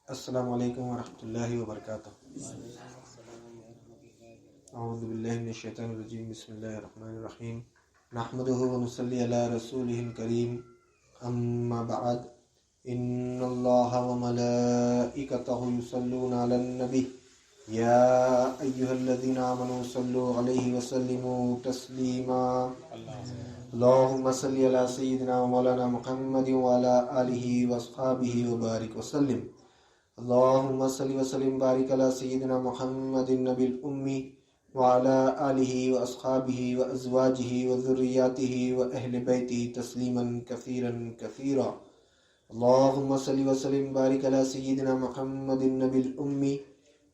السلام علیکم ورحمۃ اللہ وبرکاتہ۔ اعوذ باللہ من الشیطان الرجیم، بسم اللہ الرحمن الرحیم، نحمدہ ونصلی علی رسولہ الکریم، اما بعد، ان اللہ وملائکتہ یصلون علی النبی یا ایہا الذین آمنوا صلوا علیہ وسلموا تسلیما، اللہم صلی علی سیدنا ومولانا محمد وعلی آلہ واصحابہ وبارک وسلم، اللہم صلی وسلم بارک علی سیدنا محمد النبی الامی وعلی آلہ واصحابہ وازواجہ وذریاتہ واہل بیتہ تسلیما کثیرا کثیرا، اللہم صلی وسلم بارک علی سیدنا محمد النبی الامی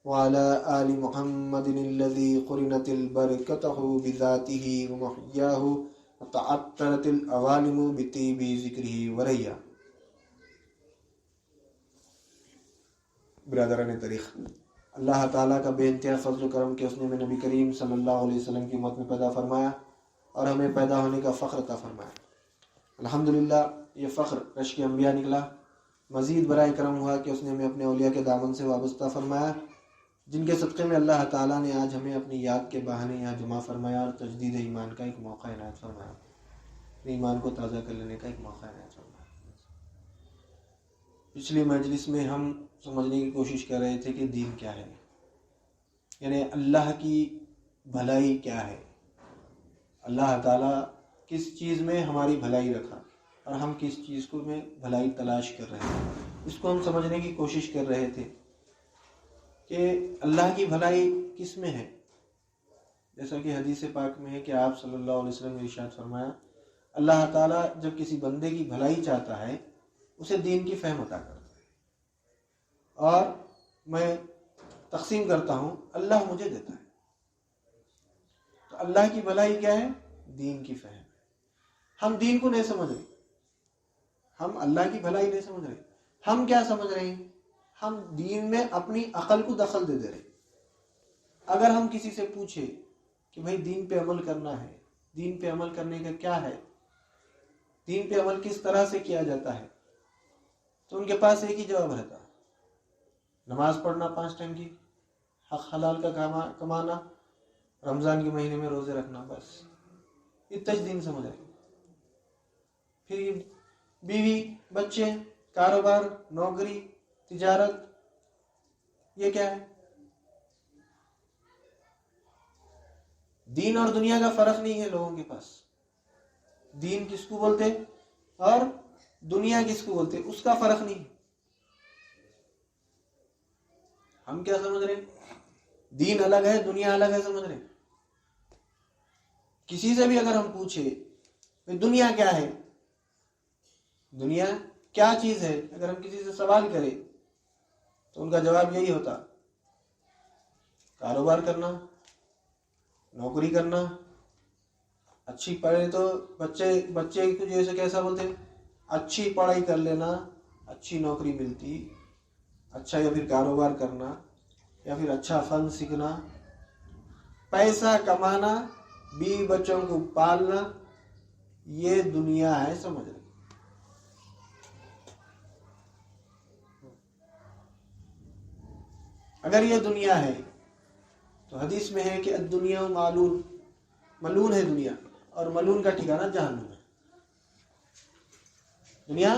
وعلی آل محمد الذی قرنت البرکتہ بذاتہ ومحیاہ وتعطرت العوالم بطیب ذکرہ وریا۔ برادران تاریخ، اللہ تعالیٰ کا بے انتہا فضل و کرم کہ اس نے ہمیں نبی کریم صلی اللہ علیہ وسلم کی امت میں پیدا فرمایا اور ہمیں پیدا ہونے کا فخر عطا فرمایا۔ الحمدللہ یہ فخر رشک انبیاء نکلا، مزید برائے کرم ہوا کہ اس نے ہمیں اپنے اولیاء کے دامن سے وابستہ فرمایا، جن کے صدقے میں اللہ تعالیٰ نے آج ہمیں اپنی یاد کے بہانے یہاں جمع فرمایا اور تجدید ایمان کا ایک موقع عنایت فرمایا، اپنے ایمان کو تازہ کر لینے کا ایک موقع عنایت فرمایا۔ پچھلی مجلس میں ہم سمجھنے کی کوشش کر رہے تھے کہ دین کیا ہے، یعنی اللہ کی بھلائی کیا ہے، اللہ تعالیٰ کس چیز میں ہماری بھلائی رکھا اور ہم کس چیز کو میں بھلائی تلاش کر رہے ہیں، اس کو ہم سمجھنے کی کوشش کر رہے تھے کہ اللہ کی بھلائی کس میں ہے۔ جیسا کہ حدیث پاک میں ہے کہ آپ صلی اللہ علیہ وسلم نے ارشاد فرمایا، اللہ تعالیٰ جب کسی بندے کی بھلائی چاہتا ہے اسے دین کی فہم عطا کرتا ہے، اور میں تقسیم کرتا ہوں، اللہ مجھے دیتا ہے۔ تو اللہ کی بھلائی کیا ہے؟ دین کی فہم۔ ہم دین کو نہیں سمجھ رہے، ہم اللہ کی بھلائی نہیں سمجھ رہے، ہم کیا سمجھ رہے ہیں؟ ہم دین میں اپنی عقل کو دخل دے رہے۔ اگر ہم کسی سے پوچھے کہ بھئی دین پہ عمل کرنا ہے، دین پہ عمل کرنے کا کیا ہے، دین پہ عمل کس طرح سے کیا جاتا ہے، تو ان کے پاس ایک ہی جواب رہتا ہے، نماز پڑھنا 5 ٹائم کی، حق حلال کا کمانا، رمضان کے مہینے میں روزے رکھنا، بس اتنا دین سمجھ رہے۔ پھر یہ بیوی، بچے، کاروبار، نوکری، تجارت، یہ کیا ہے؟ دین اور دنیا کا فرق نہیں ہے لوگوں کے پاس۔ دین کس کو بولتے اور دنیا کس کو بولتے، اس کا فرق نہیں۔ ہم کیا سمجھ رہے ہیں؟ دین الگ ہے، دنیا الگ ہے، سمجھ رہے ہیں۔ کسی سے بھی اگر ہم پوچھے دنیا کیا ہے، دنیا کیا چیز ہے، اگر ہم کسی سے سوال کریں تو ان کا جواب یہی ہوتا، کاروبار کرنا، نوکری کرنا، اچھی پڑھے تو بچے کو جیسے کیسا بولتے ہیں، اچھی پڑھائی کر لینا، اچھی نوکری ملتی، اچھا یا پھر کاروبار کرنا، یا پھر اچھا فن سیکھنا، پیسہ کمانا، بیوی بچوں کو پالنا، یہ دنیا ہے، سمجھ رہے۔ اگر یہ دنیا ہے تو حدیث میں ہے کہ الدنیا مالون، ملون ہے دنیا، اور ملون کا ٹھکانہ جہنم ہے۔ دنیا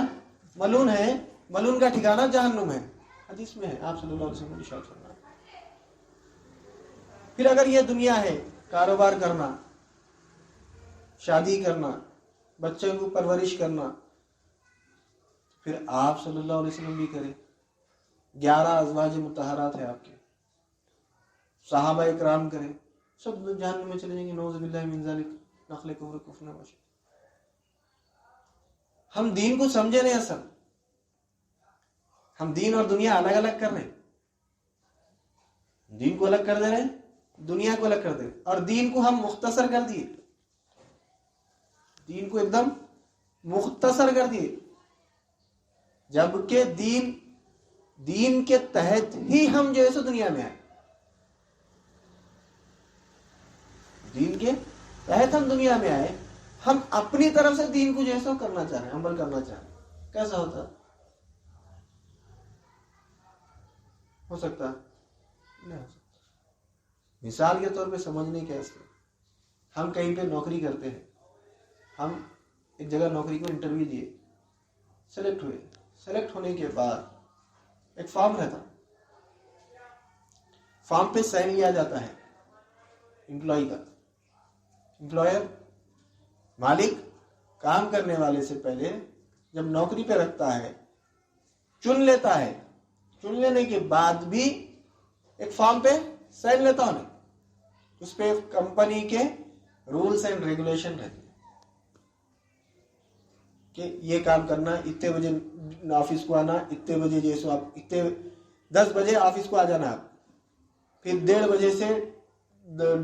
ملون ہے، ملون کا ٹھکانہ جہنم ہے، حدیث میں ہے، آپ صلی اللہ علیہ وسلم نے ارشاد فرمایا۔ پھر اگر یہ دنیا ہے، کاروبار کرنا، شادی کرنا، بچے کو پرورش کرنا، پھر آپ صلی اللہ علیہ وسلم بھی کرے۔ 11 ازواج مطہرات ہے آپ کے، صحابہ اکرام کرے، سب جہنم میں چلے جائیں گے، نعوذ باللہ من ذالک، نخل کفر کفر نوش۔ ہم دین کو سمجھے نہیں، اصل ہم دین اور دنیا الگ الگ کر رہے ہیں، دین کو الگ کر دے رہے ہیں، دنیا کو الگ کر دے رہے ہیں، اور دین کو ہم مختصر کر دیے، دین کو ایک دم مختصر کر دیے، جبکہ دین کے تحت ہی ہم جو ہے سو دنیا میں آئے، دین کے تحت ہم دنیا میں آئے، ہم اپنی طرف سے دین کو جو ہے سو کرنا چاہ رہے ہیں، عمل کرنا چاہ رہے ہیں، کیسا ہوتا؟ ہو سکتا ہے؟ نہیں ہو سکتا۔ مثال کے طور پہ سمجھنے کے واسطے، ہم کہیں پہ نوکری کرتے ہیں، ہم ایک جگہ نوکری کو انٹرویو دیے، سلیکٹ ہوئے، سلیکٹ ہونے کے بعد ایک فارم رہتا، فارم پہ سائن لیا جاتا ہے امپلائی کا۔ امپلائر، مالک، کام کرنے والے سے پہلے جب نوکری پہ رکھتا ہے، چن لیتا ہے، چن لینے کے بعد بھی ایک فارم پہ سائن لیتا ہونا، اس پہ کمپنی کے رولز اینڈ ریگولیشن رہتے ہیں کہ یہ کام کرنا، اتنے بجے آفس کو آنا، اتنے بجے جیسے آپ اتنے 10 بجے آفس کو آ جانا آپ، پھر 1:30 بجے سے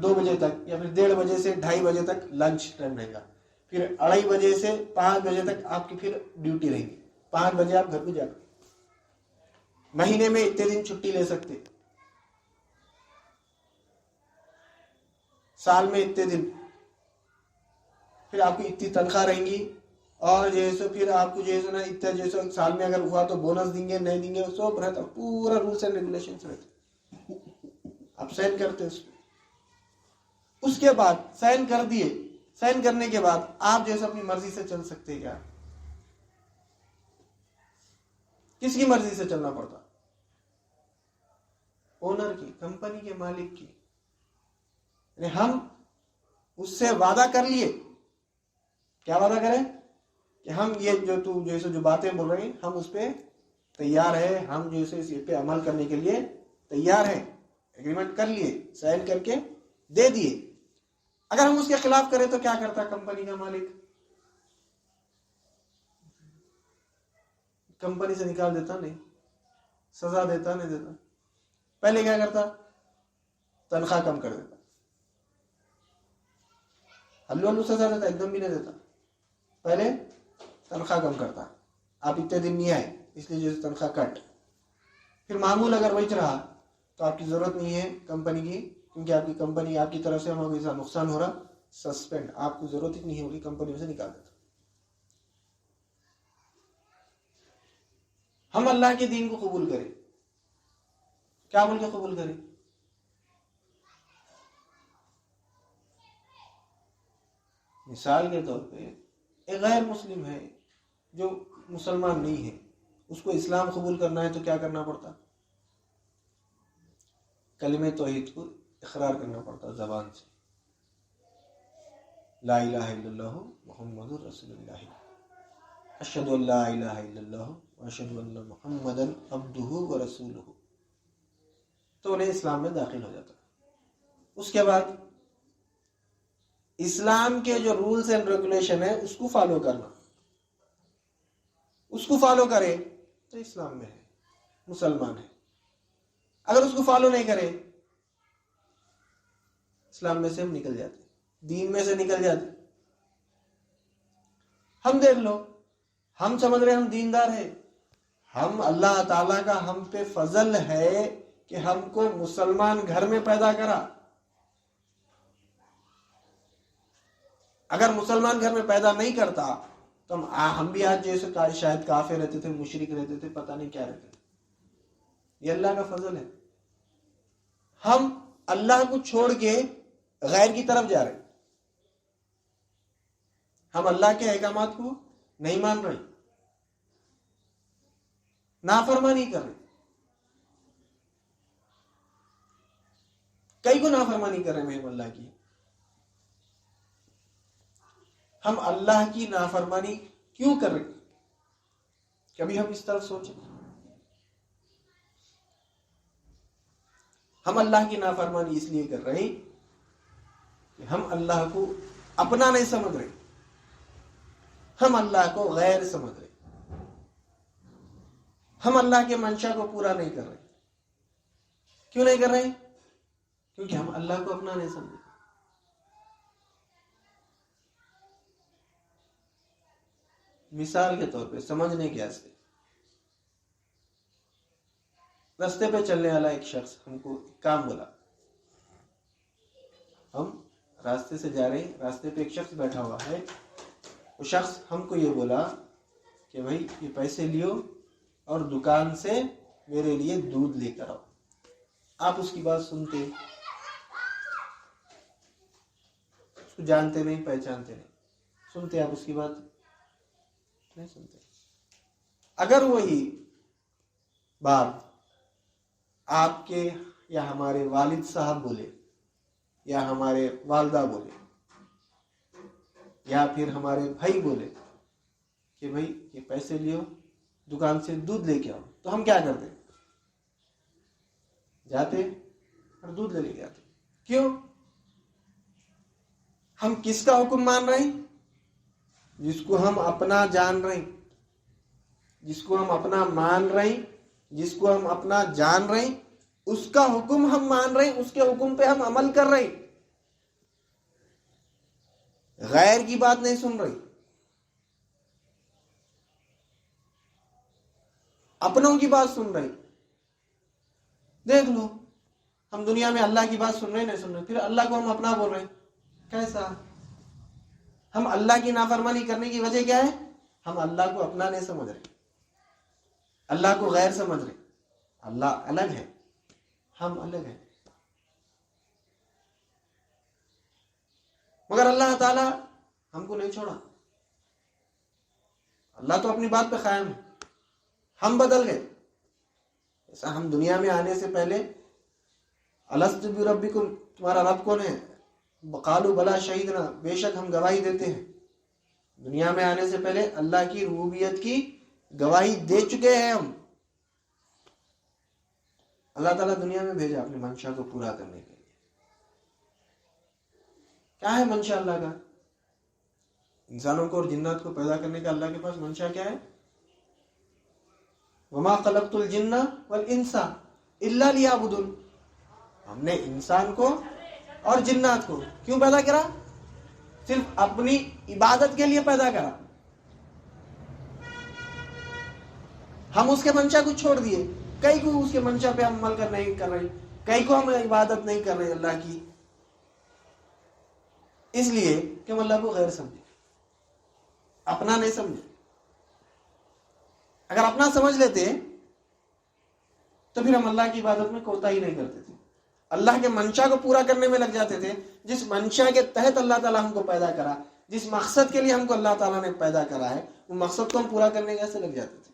2 بجے تک، یا پھر 1:30 بجے سے 2:30 بجے تک لنچ ٹائم رہے گا، پھر 2:30 بجے سے 5 بجے تک آپ کی پھر ڈیوٹی رہے گی، 5 بجے آپ گھر کو جانا۔ مہینے میں اتنے دن چھٹی لے سکتے، سال میں اتنے دن، پھر آپ کی اتنی تنخواہ رہیں گی، اور جیسے پھر آپ کو جیسے نا اتنا جیسے سال میں اگر ہوا تو بونس دیں گے، نہیں دیں گے، سب رہتا، پورا رولس اینڈ ریگولیشنز رہتے، آپ سائن کرتے اس میں۔ اس کے بعد سائن کر دیے، سائن کرنے کے بعد آپ جیسے اپنی مرضی سے چل سکتے کیا؟ کس کی مرضی سے چلنا پڑتا؟ اونر کی، کمپنی کے مالک کی۔ یعنی ہم اس سے وعدہ کر لیے، کیا وعدہ کریں کہ ہم یہ جو باتیں بول رہے ہیں ہم اس پہ تیار ہے، ہم جیسے اس پہ عمل کرنے کے لیے تیار ہیں، ایگریمنٹ کر لیے، سائن کر کے دے دیے۔ اگر ہم اس کے خلاف کریں تو کیا کرتا کمپنی کا مالک؟ کمپنی سے نکال دیتا؟ نہیں۔ سزا دیتا؟ نہیں دیتا۔ پہلے کیا کرتا؟ تنخواہ کم کر دیتا، ہلو ہلو سزا دیتا، ایک دم بھی نہیں دیتا، پہلے تنخواہ کم کرتا، آپ اتنے دن نہیں آئے اس لیے جیسے تنخواہ کٹ، پھر معمول اگر وہی رہا تو آپ کی ضرورت نہیں ہے کمپنی کی، کیونکہ آپ کی کمپنی آپ کی طرف سے ہمیں کوئی نقصان ہو رہا، سسپینڈ، آپ کو ضرورت ہی نہیں ہوگی، کمپنی میں سے نکال دیتا۔ ہم اللہ کے دین کو قبول کریں، کیا بول کے قبول کریں؟ مثال کے طور پہ ایک غیر مسلم ہے جو مسلمان نہیں ہے، اس کو اسلام قبول کرنا ہے تو کیا کرنا پڑتا؟ کلمہ توحید کو اقرار کرنا پڑتا زبان سے، لا الہ الا اللہ محمد رسول اللہ، اشہد ان لا الہ الا اللہ واشہد ان محمدا عبدہ ورسولہ، تو انہیں اسلام میں داخل ہو جاتا۔ اس کے بعد اسلام کے جو رولز اینڈ ریگولیشن ہے اس کو فالو کرنا، اس کو فالو کرے تو اسلام میں ہے، مسلمان ہے۔ اگر اس کو فالو نہیں کرے، اسلام میں سے ہم نکل جاتے، دین میں سے نکل جاتے۔ ہم دیکھ لو، ہم سمجھ رہے ہم دیندار ہیں، ہم اللہ تعالیٰ کا ہم پہ فضل ہے کہ ہم کو مسلمان گھر میں پیدا کرا۔ اگر مسلمان گھر میں پیدا نہیں کرتا تو ہم بھی آج جیسے شاید کافر رہتے تھے، مشرک رہتے تھے، پتہ نہیں کیا رہتے تھے۔ یہ اللہ کا فضل ہے۔ ہم اللہ کو چھوڑ کے غیر کی طرف جا رہے، ہم اللہ کے احکامات کو نہیں مان رہے، نافرمانی کر رہے، کئی کو نافرمانی کر رہے ہیں ہم اللہ کی۔ ہم اللہ کی نافرمانی کیوں کر رہے؟ کبھی ہم اس طرف سوچیں؟ ہم اللہ کی نافرمانی اس لیے کر رہے ہیں کہ ہم اللہ کو اپنا نہیں سمجھ رہے، ہم اللہ کو غیر سمجھ رہے، ہم اللہ کے منشا کو پورا نہیں کر رہے۔ کیوں نہیں کر رہے؟ کیونکہ ہم اللہ کو اپنا نہیں سمجھے۔ مثال کے طور پہ سمجھنے کے واسطے، راستے پہ چلنے والا ایک شخص ہم کو کام بولا، ہم راستے سے جا رہے ہیں، راستے پہ ایک شخص بیٹھا ہوا ہے، وہ شخص ہم کو یہ بولا کہ بھائی یہ پیسے لیو اور دکان سے میرے لیے دودھ لے کر آؤ۔ آپ اس کی بات سنتے، اس کو جانتے نہیں، پہچانتے نہیں، سنتے آپ اس کی بات نہیں سنتے۔ اگر وہی بات آپ کے یا ہمارے والد صاحب بولے، یا ہمارے والدہ بولے، یا پھر ہمارے بھائی بولے کہ بھائی یہ پیسے لیو، دکان سے دودھ لے کے آؤ، تو ہم کیا کرتے؟ جاتے اور دودھ لے کے آتے۔ کیوں؟ ہم کس کا حکم مان رہے ہیں؟ جس کو ہم اپنا جان رہے ہیں، جس کو ہم اپنا مان رہے ہیں، جس کو ہم اپنا جان رہے ہیں، اس کا حکم ہم مان رہے ہیں، اس کے حکم پہ ہم عمل کر رہے ہیں، غیر کی بات نہیں سن رہے، اپنوں کی بات سن رہے۔ دیکھ لو، ہم دنیا میں اللہ کی بات سن رہے نہیں سن رہے، پھر اللہ کو ہم اپنا بول رہے ہیں۔ کیسا؟ ہم اللہ کی نافرمانی کرنے کی وجہ کیا ہے؟ ہم اللہ کو اپنا نہیں سمجھ رہے، اللہ کو غیر سمجھ رہے۔ اللہ الگ ہے، ہم الگ ہیں۔ مگر اللہ تعالی ہم کو نہیں چھوڑا، اللہ تو اپنی بات پہ قائم ہے، ہم بدل گئے۔ ایسا ہم دنیا میں آنے سے پہلے الست بربکم، تمہارا رب کون ہے؟ قالوا بلا شہیدنا، بے شک ہم گواہی دیتے ہیں۔ دنیا میں آنے سے پہلے اللہ کی ربوبیت کی گواہی دے چکے ہیں ہم۔ اللہ تعالیٰ دنیا میں بھیجا اپنی منشا کو پورا کرنے کے لیے۔ کیا ہے منشا اللہ کا؟ انسانوں کو اور جنات کو پیدا کرنے کا اللہ کے پاس منشا کیا ہے؟ وما خلقت الجن والانس الا لیعبدون، ہم نے انسان کو اور جنات کو کیوں پیدا کرا؟ صرف اپنی عبادت کے لیے پیدا کرا۔ ہم اس کے منشا کو چھوڑ دیے، کئی کو اس کے منشا پہ ہم عمل نہیں کر رہے، کئی کو ہم عبادت نہیں کر رہے اللہ کی، اس لیے کہ ہم اللہ کو غیر سمجھے، اپنا نہیں سمجھے۔ اگر اپنا سمجھ لیتے تو پھر ہم اللہ کی عبادت میں کوتاہی نہیں کرتے تھے، اللہ کے منشا کو پورا کرنے میں لگ جاتے تھے۔ جس منشا کے تحت اللہ تعالیٰ ہم کو پیدا کرا، جس مقصد کے لیے ہم کو اللہ تعالیٰ نے پیدا کرا ہے، وہ مقصد کو ہم پورا کرنے کیسے لگ جاتے تھے؟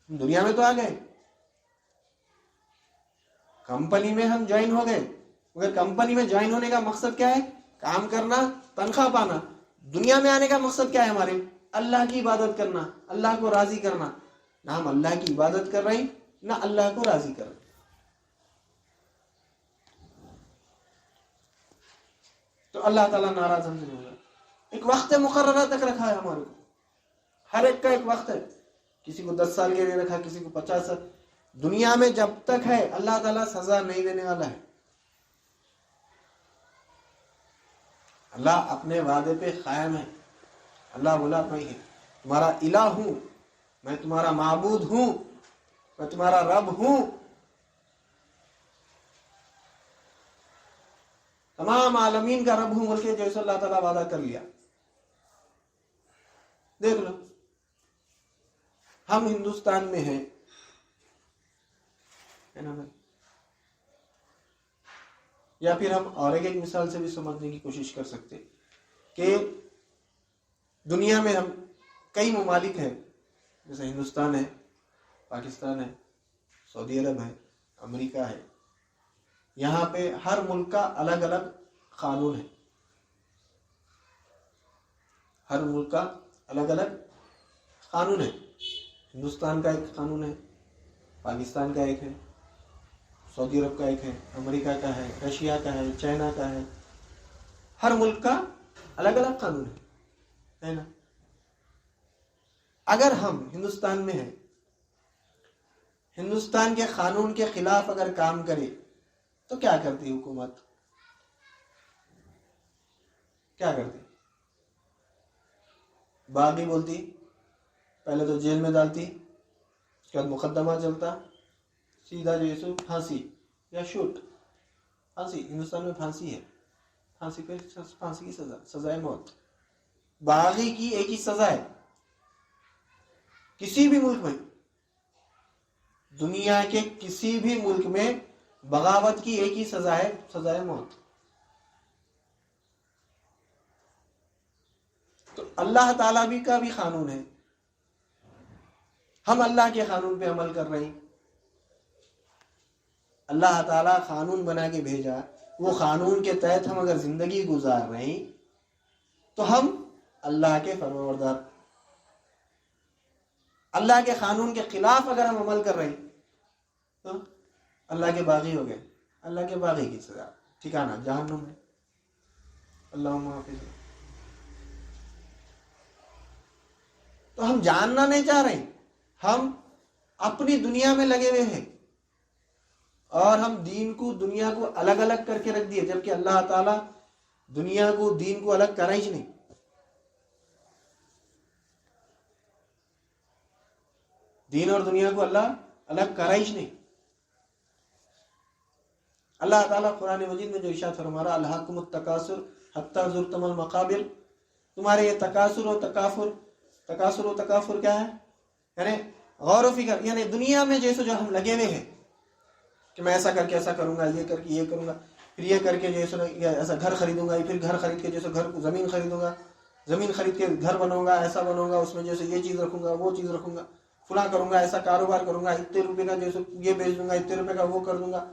ہم دنیا میں تو آ گئے، کمپنی میں ہم جوائن ہو گئے، مگر کمپنی میں جوائن ہونے کا مقصد کیا ہے؟ کام کرنا، تنخواہ پانا۔ دنیا میں آنے کا مقصد کیا ہے ہمارے؟ اللہ کی عبادت کرنا، اللہ کو راضی کرنا۔ نہ ہم اللہ کی عبادت کر رہے ہیں، نہ اللہ کو راضی کر رہے ہیں۔ تو اللہ تعالیٰ ناراض ہم سے نہیں ہوگا۔ ایک وقت مقررہ تک رکھا ہے ہمارے کو، ہر ایک کا ایک وقت ہے، کسی کو 10 سال کے لیے رکھا، کسی کو 50 سال۔ دنیا میں جب تک ہے اللہ تعالیٰ سزا نہیں دینے والا ہے۔ اللہ اپنے وعدے پہ قائم ہے۔ اللہ بولا میں تمہارا الہ ہوں، میں تمہارا معبود ہوں، میں تمہارا رب ہوں۔ تمام عالمین کا رب ہوں بول کے جیسے اللہ تعالیٰ وعدہ کر لیا۔ دیکھ لو، ہم ہندوستان میں ہیں، ہے نا بھائی؟ یا پھر ہم اور ایک مثال سے بھی سمجھنے کی کوشش کر سکتے کہ دنیا میں ہم کئی ممالک ہیں، جیسے ہندوستان ہے، پاکستان ہے، سعودی عرب ہے، امریکہ ہے۔ یہاں پہ ہر ملک کا الگ الگ قانون ہے، ہر ملک کا الگ الگ قانون ہے۔ ہندوستان کا ایک قانون ہے، پاکستان کا ایک ہے، سعودی عرب کا ایک ہے، امریکہ کا ہے، رشیا کا ہے، چائنا کا ہے۔ ہر ملک کا الگ الگ قانون ہے نا؟ اگر ہم ہندوستان میں ہیں، ہندوستان کے قانون کے خلاف اگر کام کرے تو کیا کرتی حکومت؟ کیا کرتی؟ باغی بولتی، پہلے تو جیل میں ڈالتی، اس کے بعد مقدمہ چلتا، سیدھا جو ہے پھانسی یا شوٹ۔ پھانسی، ہندوستان میں پھانسی ہے، پھانسی کی سزا ہے موت۔ باغی کی ایک ہی سزا ہے کسی بھی ملک میں، دنیا کے کسی بھی ملک میں بغاوت کی ایک ہی سزا ہے، سزا موت۔ تو اللہ تعالیٰ کا بھی قانون ہے، ہم اللہ کے قانون پہ عمل کر رہے ہیں۔ اللہ تعالیٰ قانون بنا کے بھیجا، وہ قانون کے تحت ہم اگر زندگی گزار رہے ہیں تو ہم اللہ کے فرمانبردار۔ اللہ کے قانون کے خلاف اگر ہم عمل کر رہے ہیں تو اللہ کے باغی ہو گئے۔ اللہ کے باغی کی سزا ٹھکانہ جہنم ہے۔ اللہم حافظ۔ تو ہم جاننا نہیں چاہ رہے، ہم اپنی دنیا میں لگے ہوئے ہیں اور ہم دین کو دنیا کو الگ الگ کر کے رکھ دیے، جبکہ اللہ تعالیٰ دنیا کو دین کو الگ کرا ہی نہیں۔ دین اور دنیا کو اللہ الگ کرا ہی نہیں۔ اللہ تعالیٰ قرآن مجید میں جو ارشاد فرما رہا، الہاکم التکاثر حتی زرتم المقابر، تمہارے یہ تکاثر و تکافر کیا ہے؟ یعنی غور و فکر، یعنی دنیا میں جیسے جو ہم لگے ہوئے ہیں کہ میں ایسا کر کے ایسا کروں گا، یہ کر کے یہ کروں گا، پھر یہ کر کے جیسے ایسا گھر خریدوں گا، پھر گھر خرید کے جیسے زمین خریدوں گا، زمین خرید کے گھر بناؤں گا، ایسا بناؤں گا، اس میں جیسے یہ چیز رکھوں گا، وہ چیز رکھوں گا، فلاں کروں گا، ایسا کاروبار کروں گا، اتنے روپے کا جیسے یہ بیچ دوں گا، اتنے روپے کا وہ کر دوں گا۔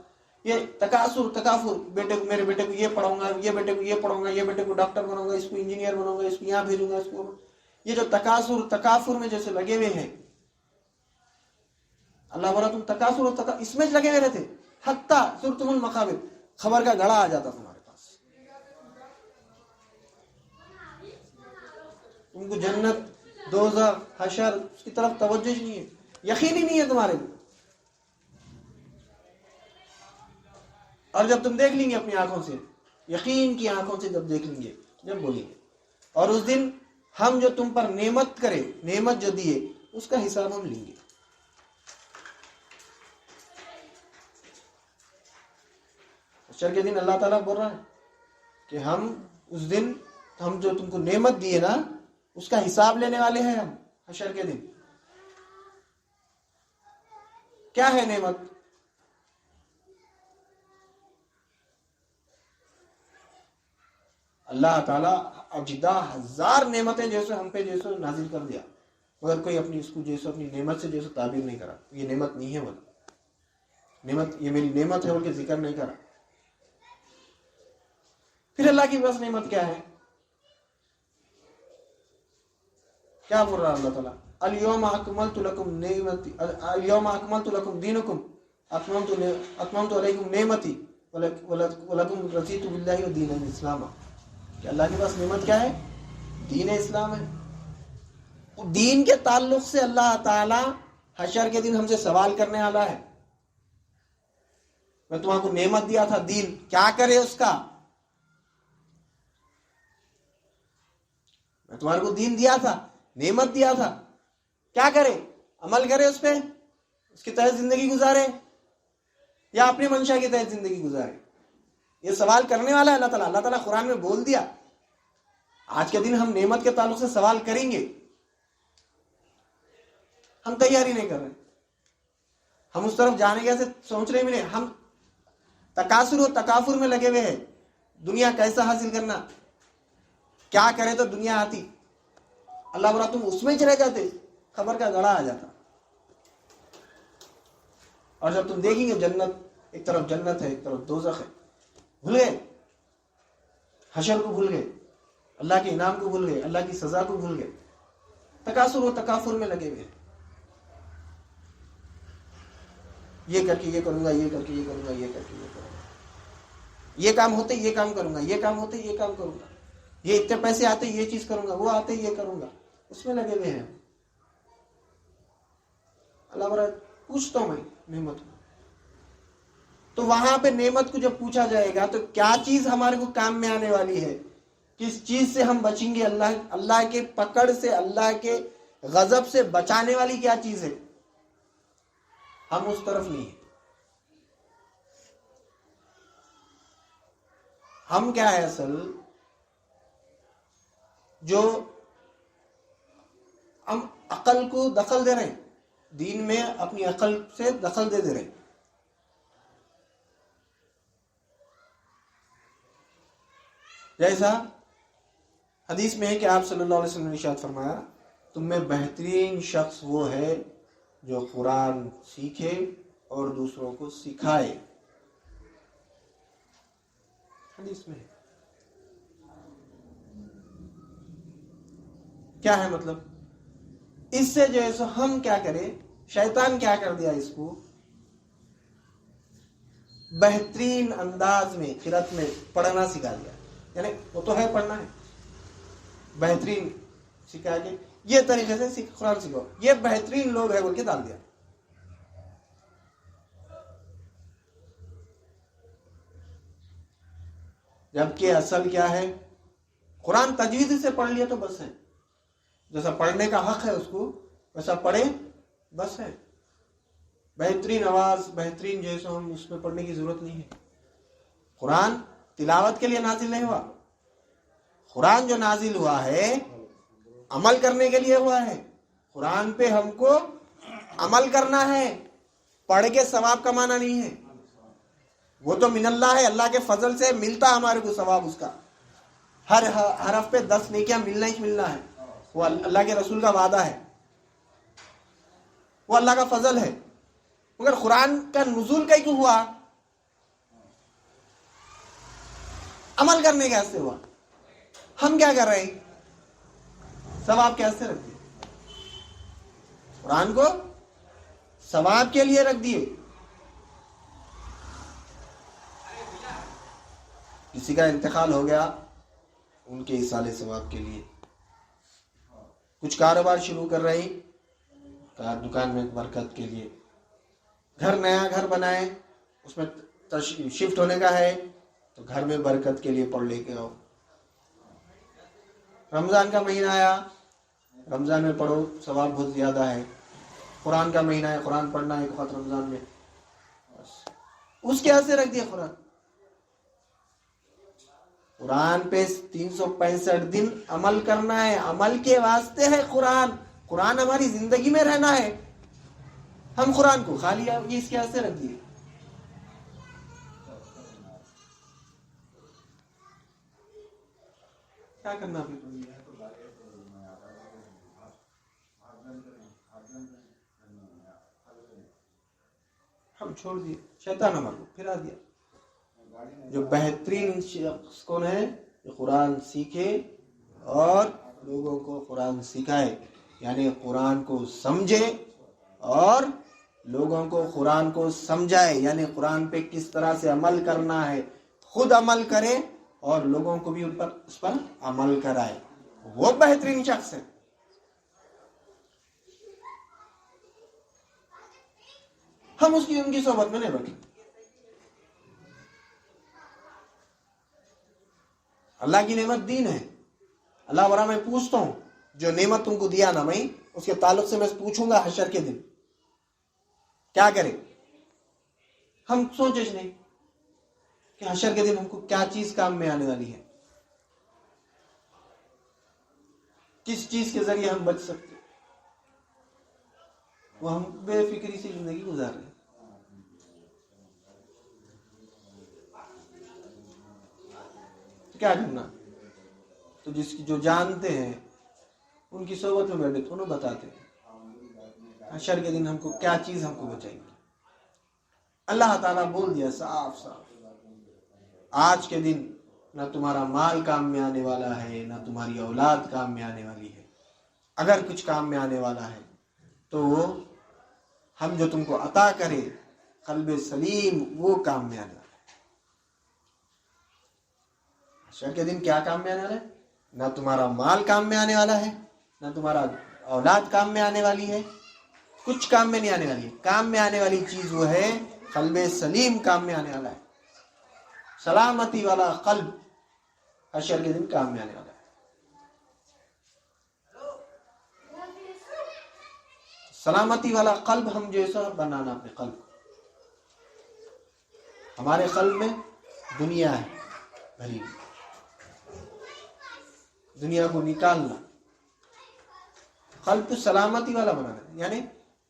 یہ تکافر، میرے بیٹے کو یہ پڑھاؤں گا، یہ بیٹے کو یہ پڑھاؤں گا، یہ بیٹے کو ڈاکٹر بناؤں گا، اس کو انجینئر بناؤں گا، اس کو یہاں بھیجوں گا، اس کو، یہ جو تکافر میں جیسے لگے ہوئے ہیں، اللہ برا تم تکاثر و اس میں لگے ہوئے رہتے، حتی زرتم المقابر، خبر کا گھڑا آ جاتا تمہارے پاس، تم کو جنت دوزخ حشر اس کی طرف توجہ ہی نہیں ہے، یقین ہی نہیں ہے تمہارے کو۔ اور جب تم دیکھ لیں گے اپنی آنکھوں سے، یقین کی آنکھوں سے جب دیکھ لیں گے، جب بولیں گے، اور اس دن ہم جو تم پر نعمت کرے، نعمت جو دیے، اس کا حساب ہم لیں گے۔ حشر کے دن اللہ تعالیٰ بول رہا ہے کہ ہم اس دن، ہم جو تم کو نعمت دیے نا، اس کا حساب لینے والے ہیں ہم حشر کے دن۔ کیا ہے نعمت؟ اللہ تعالیٰ اجدا ہزار نعمتیں جیسے ہم پہ جیسے نازل کر دیا، مگر کوئی اپنی اس کو جیسے اپنی نعمت سے جیسے تعبیر نہیں کرا، یہ نعمت نہیں ہے، بولا نعمت یہ میری نعمت ہے، ان کے ذکر نہیں کرا۔ پھر اللہ کی بس نعمت کیا ہے؟ کیا بول رہا اللہ تعالیٰ؟ الیوم اکملت لکم نعمتی، الیوم اکملت لکم دینکم، اتممت علیکم نعمتی ولکم رضیت باللہ دین الاسلام۔ کہ اللہ کے پاس نعمت کیا ہے؟ دین اسلام ہے۔ دین کے تعلق سے اللہ تعالیٰ حشر کے دن ہم سے سوال کرنے والا ہے۔ میں تمہارے کو نعمت دیا تھا، دین، کیا کرے اس کا؟ میں تمہارے کو دین دیا تھا، نعمت دیا تھا، کیا کرے؟ عمل کرے اس پہ، اس کے تحت زندگی گزارے، یا اپنی منشا کے تحت زندگی گزارے؟ یہ سوال کرنے والا ہے اللہ تعالیٰ۔ اللہ تعالیٰ قرآن میں بول دیا، آج کے دن ہم نعمت کے تعلق سے سوال کریں گے۔ ہم تیاری نہیں کر رہے، ہم اس طرف جانے کے سوچ رہے بھی نہیں، ہم تکاثر و تکافر میں لگے ہوئے ہیں۔ دنیا کیسا حاصل کرنا، کیا کرے تو دنیا آتی، اللہ برا تم اس میں چلے جاتے، خبر کا گڑا آ جاتا۔ اور جب تم دیکھیں گے جنت، ایک طرف جنت ہے، ایک طرف دوزخ ہے، بھول گئے، حشر کو بھول گئے، اللہ کے انعام کو بھول گئے، اللہ کی سزا کو بھول گئے، تکاثر و تکافر میں لگے ہوئے، یہ کر کے یہ کروں گا، یہ کر کے یہ کروں گا، یہ کر کے یہ کروں گا، یہ کام ہوتے یہ کام کروں گا، یہ کام ہوتے یہ کام کروں گا، یہ اتنے پیسے آتے یہ چیز کروں گا، وہ آتے یہ کروں گا، اس میں لگے ہوئے ہیں۔ اللہ برا پوچھتا ہوں میں نعمت کو، تو وہاں پہ نعمت کو جب پوچھا جائے گا تو کیا چیز ہمارے کو کام میں آنے والی ہے، کس چیز سے ہم بچیں گے، اللہ کے پکڑ سے، اللہ کے غضب سے بچانے والی کیا چیز ہے؟ ہم اس طرف نہیں ہیں۔ ہم کیا ہے اصل، جو ہم عقل کو دخل دے رہے ہیں، دین میں اپنی عقل سے دخل دے رہے. جیسا حدیث میں ہے کہ آپ صلی اللہ علیہ وسلم نے ارشاد فرمایا تم میں بہترین شخص وہ ہے جو قرآن سیکھے اور دوسروں کو سکھائے. حدیث میں کیا ہے مطلب؟ اس سے جو ہے سو ہم کیا کریں، شیطان کیا کر دیا اس کو بہترین انداز میں قرأت میں پڑھنا سکھا دیا. یعنی وہ تو ہے پڑھنا ہے، بہترین سکھا کے یہ طریقے سے قرآن سکھاؤ، یہ بہترین لوگ ہے بول کے ڈال دیا. جبکہ اصل کیا ہے، قرآن تجوید سے پڑھ لیا تو بس ہے، جیسا پڑھنے کا حق ہے اس کو ویسا پڑھے بس ہے. بہترین آواز بہترین جو ہے سو ہم اس میں پڑھنے کی ضرورت نہیں ہے. قرآن تلاوت کے لیے نازل نہیں ہوا، قرآن جو نازل ہوا ہے عمل کرنے کے لیے ہوا ہے. قرآن پہ ہم کو عمل کرنا ہے، پڑھ کے ثواب کمانا نہیں ہے. وہ تو من اللہ ہے، اللہ کے فضل سے ملتا ہمارے کو ثواب اس کا. ہر حرف پہ 10 نیکیاں ملنا ہی ملنا ہے. وہ اللہ کے رسول کا وعدہ ہے، وہ اللہ کا فضل ہے. مگر قرآن کا نزول کیوں ہوا؟ عمل کرنے کے واسطے ہوا. ہم کیا کر رہے ہیں؟ ثواب کے واسطے رکھ دیے، قرآن کو ثواب کے لیے رکھ دیے. کسی کا انتقال ہو گیا ان کے ایصال ثواب کے لیے. کچھ کاروبار شروع کر رہے ہیں دکان میں برکت کے لیے. گھر نیا گھر بنائے اس میں شفٹ ہونے کا ہے تو گھر میں برکت کے لیے پڑھ لے کے آؤ. رمضان کا مہینہ آیا، رمضان میں پڑھو ثواب بہت زیادہ ہے. قرآن کا مہینہ ہے، قرآن پڑھنا ہے خط رمضان میں، بس اس کے سے رکھ دیا. قرآن پہ 365 دن عمل کرنا ہے، عمل کے واسطے ہے قرآن. قرآن ہماری زندگی میں رہنا ہے. ہم قرآن کو خالی اس کے واسطے رکھ دیے. کیا کرنا پھر؟ ہم چھوڑ دیے، شیطان ہمارے کو پھرا دیا. جو بہترین شخص کون ہے؟ جو قرآن سیکھے اور لوگوں کو قرآن سکھائے، یعنی قرآن کو سمجھے اور لوگوں کو قرآن کو سمجھائے. یعنی قرآن پہ کس طرح سے عمل کرنا ہے، خود عمل کرے اور لوگوں کو بھی اس پر عمل کرائے. وہ بہترین شخص ہے. ہم ان کی صحبت میں نہیں بیٹھے. اللہ کی نعمت دین ہے. اللہ برا میں پوچھتا ہوں جو نعمت تم کو دیا نا، میں اس کے تعلق سے میں پوچھوں گا حشر کے دن کیا کرے. ہم سوچے نہیں کہ حشر کے دن ہم کو کیا چیز کام میں آنے والی ہے، کس چیز کے ذریعے ہم بچ سکتے. وہ ہم بے فکری سے زندگی گزار رہے ہیں. کیا کرنا؟ تو جو جانتے ہیں ان کی صحبت میں بیٹھے تو انہوں بتاتے ہیں حشر کے دن ہم کو کیا چیز ہم کو بچائے گی. اللہ تعالیٰ بول دیا صاف صاف، آج کے دن نہ تمہارا مال کام میں آنے والا ہے، نہ تمہاری اولاد کام میں آنے والی ہے. اگر کچھ کام میں آنے والا ہے تو وہ ہم جو تم کو عطا کرے قلب سلیم، وہ کام میں آنے والا ہے. حشر کے دن کیا کام میں آنے والا ہے؟ نہ تمہارا مال کام میں آنے والا ہے، نہ تمہارا اولاد کام میں آنے والی ہے. کچھ کام میں نہیں آنے والی ہے. کام میں آنے والی چیز وہ ہے قلب سلیم کام میں آنے والا ہے. سلامتی والا قلب حشر کے دن کام میں آنے والا ہے. سلامتی والا قلب ہم جیسا بنانا اپنے قلب کو. ہمارے قلب میں دنیا ہے بھری، دنیا کو نکالنا، قلب سلامتی والا بنانا. یعنی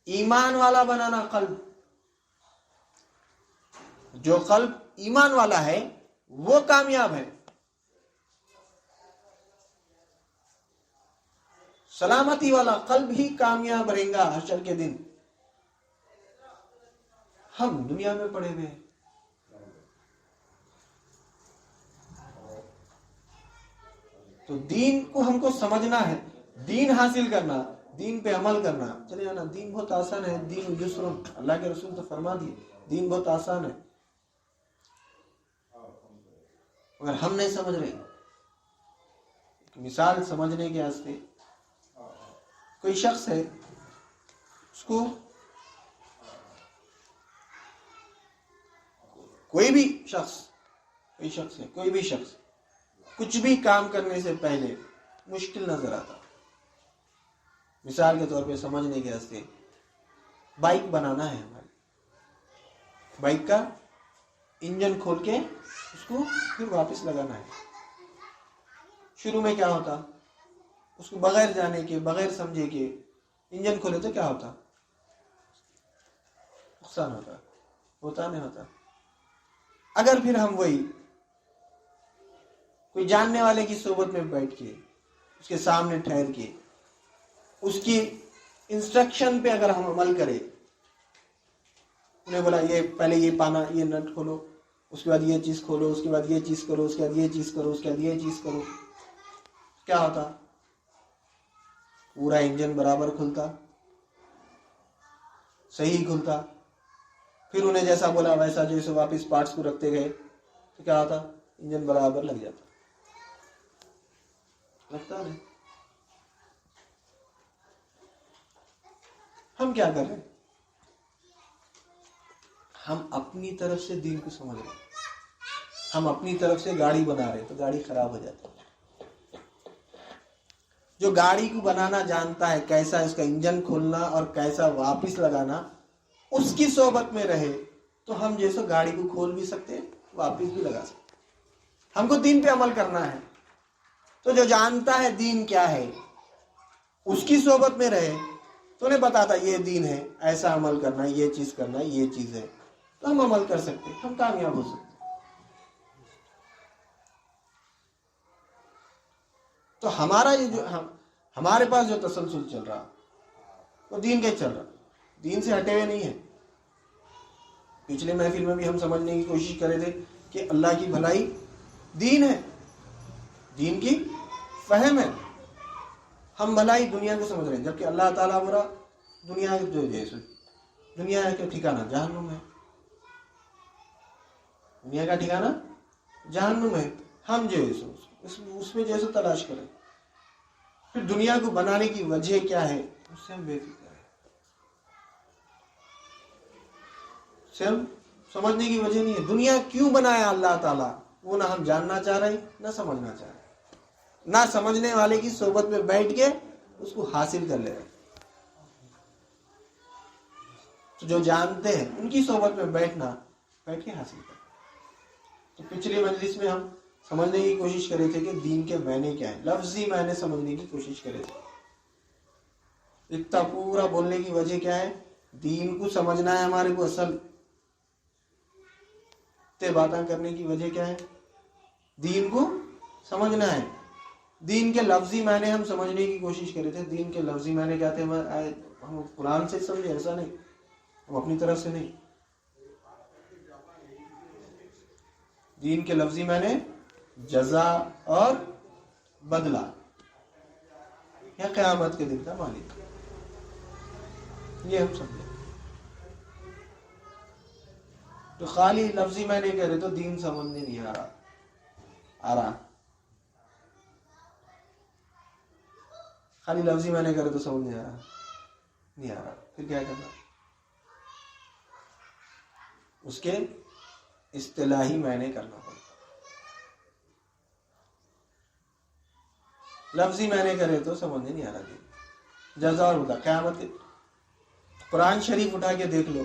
ایمان والا بنانا قلب. جو قلب ایمان والا ہے وہ کامیاب ہے. سلامتی والا قلب ہی کامیاب رہے گا حشر کے دن. ہم دنیا میں پڑے ہوئے ہیں. تو دین کو ہم کو سمجھنا ہے, دین حاصل کرنا, دین پہ عمل کرنا. چلے جانا, دین بہت آسان ہے. دین یسر, اللہ کے رسول تو فرما دیے دین بہت آسان ہے. اگر ہم نہیں سمجھ رہے, مثال سمجھنے کے واسطے, کوئی شخص ہے, اس کو کوئی بھی شخص کچھ بھی کام کرنے سے پہلے مشکل نظر آتا. مثال کے طور پہ سمجھنے کے واسطے, بائک بنانا ہے ہماری, بائک کا انجن کھول کے اس کو پھر واپس لگانا ہے. شروع میں کیا ہوتا, اس کو بغیر جانے کے, بغیر سمجھے کے انجن کھولے تو کیا ہوتا, نقصان ہوتا نہیں ہوتا. اگر پھر ہم وہی کوئی جاننے والے کی صحبت میں بیٹھ کے, اس کے سامنے ٹھہر کے, اس کی انسٹرکشن پہ اگر ہم عمل کریں, انہیں بولا یہ پہلے یہ پانا, یہ نٹ کھولو, اس کے بعد یہ چیز کھولو, اس کے بعد یہ چیز کرو, اس کے بعد یہ چیز کرو, اس کے بعد یہ چیز کرو, کیا ہوتا, پورا انجن برابر کھلتا, صحیح کھلتا. پھر انہیں جیسا بولا ویسا جیسے واپس پارٹس کو رکھتے گئے تو کیا ہوتا, انجن برابر لگ جاتا. لگتا نہیں. ہم کیا کر رہے ہیں, ہم اپنی طرف سے دین کو سمجھ رہے ہیں. ہم اپنی طرف سے گاڑی بنا رہے ہیں تو گاڑی خراب ہو جاتی ہے. جو گاڑی کو بنانا جانتا ہے, کیسا اس کا انجن کھولنا اور کیسا واپس لگانا, اس کی صحبت میں رہے تو ہم جیسے گاڑی کو کھول بھی سکتے ہیں, واپس بھی لگا سکتے. ہم کو دین پہ عمل کرنا ہے. تو جو جانتا ہے دین کیا ہے, اس کی صحبت میں رہے تو انہیں بتاتا یہ دین ہے, ایسا عمل کرنا, یہ چیز کرنا, یہ چیز ہے, تو ہم عمل کر سکتے, ہم کامیاب ہو سکتے. تو ہمارا یہ جو ہمارے پاس جو تسلسل چل رہا وہ دین کے چل رہا, دین سے ہٹے ہوئے نہیں ہے. پچھلے محفل میں بھی ہم سمجھنے کی کوشش کر رہے تھے کہ اللہ کی بھلائی دین ہے, دین کی فہم ہے. ہم بھلائی دنیا کو سمجھ رہے ہیں, جبکہ اللہ تعالیٰ برا دنیا جو جیسے دنیا کا ٹھکانہ جہنم ہے. دنیا کا ٹھکانہ جہنم ہے. ہم جو اس میں جیسے تلاش کریں. پھر دنیا کو بنانے کی وجہ کیا ہے, اس سے ہم بے فکر ہیں. سے ہم سمجھنے کی وجہ نہیں ہے. دنیا کیوں بنایا اللہ تعالیٰ, وہ نہ ہم جاننا چاہ رہے ہیں نہ سمجھنا چاہ رہے ہیں. نہ سمجھنے والے کی صحبت میں بیٹھ کے اس کو حاصل کر لے رہے. تو جو جانتے ہیں ان کی صحبت میں بیٹھ کے حاصل کر. تو پچھلی مجلس میں ہم سمجھنے کی کوشش کر رہے تھے کہ دین کے معنی کیا ہے, لفظی معنی سمجھنے کی کوشش کر رہے تھے. اتنا پورا بولنے کی وجہ کیا ہے, دین کو سمجھنا ہے ہمارے کو. اصل باتیں کرنے کی وجہ کیا ہے, دین کو سمجھنا ہے. دین کے لفظی معنی ہم سمجھنے کی کوشش کر رہے تھے. دین کے لفظی معنی کیا تھے, ہم قرآن سے سمجھے, ایسا نہیں, ہم اپنی طرف سے نہیں. دین کے لفظی معنی جزا اور بدلہ, یا قیامت کے دن کا مالک, یہ ہم سمجھے. تو خالی لفظی معنی کہہ رہے تو دین سمجھنے نہیں آ رہا. خالی لفظی معنی کرے تو سمجھ نہیں آ رہا. پھر کیا کرنا, اس کے اصطلاحی معنی کرنا پڑتا. لفظی معنی کرے تو سمجھ نہیں آ رہا. جزا اور بدلہ, قیامت کے قرآن شریف اٹھا کے دیکھ لو,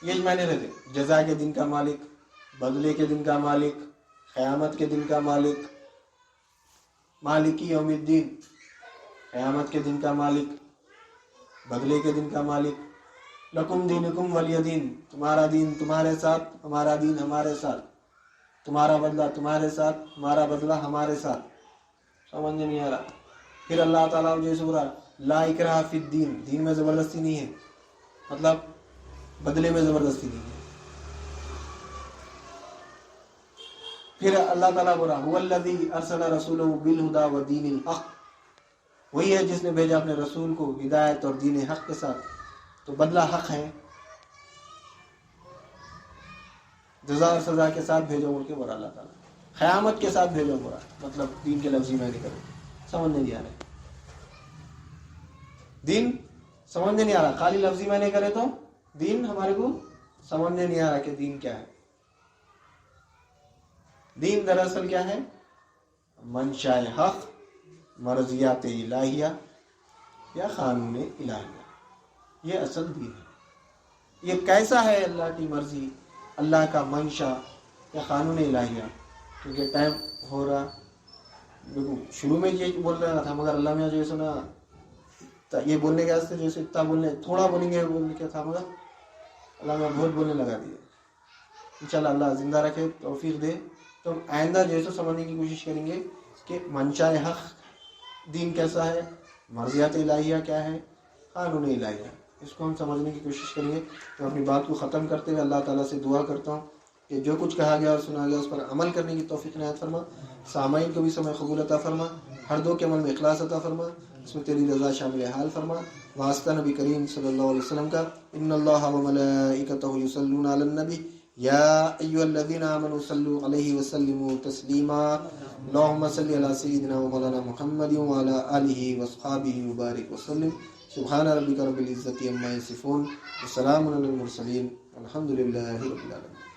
یہ معنی رہتے, جزا کے دن کا مالک, بدلے کے دن کا مالک, قیامت کے دن کا مالک, مالکی یوم الدین, قیامت کے دن کا مالک. بدلے کے دن کا مالک. لکم دینکم ولی دین، تمہارا دین تمہارے ساتھ، ہمارا دین ہمارے ساتھ، تمہارا بدلہ تمہارے ساتھ، ہمارا بدلہ ہمارے ساتھ. سمجھ نہیں آ رہا؟ پھر اللہ تعالیٰ جو سورہ لا اکراہ فی الدین، دین میں زبردستی نہیں ہے، مطلب بدلے میں زبردستی نہیں ہے. پھر اللہ تعالیٰ بولا هو الذی ارسل رسولہ بالہدی ودین الحق، وہی ہے جس نے بھیجا اپنے رسول کو ہدایت اور دین حق کے ساتھ. تو بدلہ حق ہے، جزا اور سزا کے ساتھ بھیجو بول کے بولا اللہ تعالیٰ. قیامت کے ساتھ بھیجو بولا، مطلب دین کے لفظی معنی کرو. سمجھ نہیں آ رہا دین، سمجھ نہیں آ رہا. خالی لفظی معنی کرے تو دین ہمارے کو سمجھ نہیں آ رہا کہ دین کیا ہے. دین دراصل کیا ہے؟ منشاء حق، مرضیات الہیہ یا قانون الہیہ، یہ اصل دین ہے. یہ کیسا ہے؟ اللہ کی مرضی، اللہ کا منشا یا قانون الہیہ. کیونکہ ٹائم ہو رہا، دیکھو شروع میں یہ بول رہا تھا مگر اللہ میں جو ہے سنا یہ بولنے کے واسطے جیسے اتنا بولنے تھوڑا بولیں گے بولنے کیا تھا، مگر اللہ میں بہت بولنے لگا دیے. انشاءاللہ اللہ زندہ رکھے، توفیق دے. تو آئندہ جو ہے سو سمجھنے کی کوشش کریں گے کہ منشاء حق دین کیسا ہے، مرضیات الہیہ کیا ہے، قانون الہیہ، اس کو ہم سمجھنے کی کوشش کریں گے. تو اپنی بات کو ختم کرتے ہوئے اللہ تعالیٰ سے دعا کرتا ہوں کہ جو کچھ کہا گیا اور سنا گیا اس پر عمل کرنے کی توفیق عنایت فرما. سامعین کو بھی سمع قبول عطا فرما، ہر دو کے عمل میں اخلاص عطا فرما، اس میں تیری رضا شامل حال فرما. واسطہ نبی کریم صلی اللہ علیہ وسلم کا، ان اللہ و ملائکتہ یصلون علی النبی یا ایھا الذین آمنوا صلوا علیہ وسلموا تسلیما. اللهم صل علی سیدنا و مولانا محمد وعلی آلہ واصحابہ وبارک وسلم. سبحان ربک رب العزۃ عما یصفون وسلام علی المرسلین والحمد للہ رب العالمین.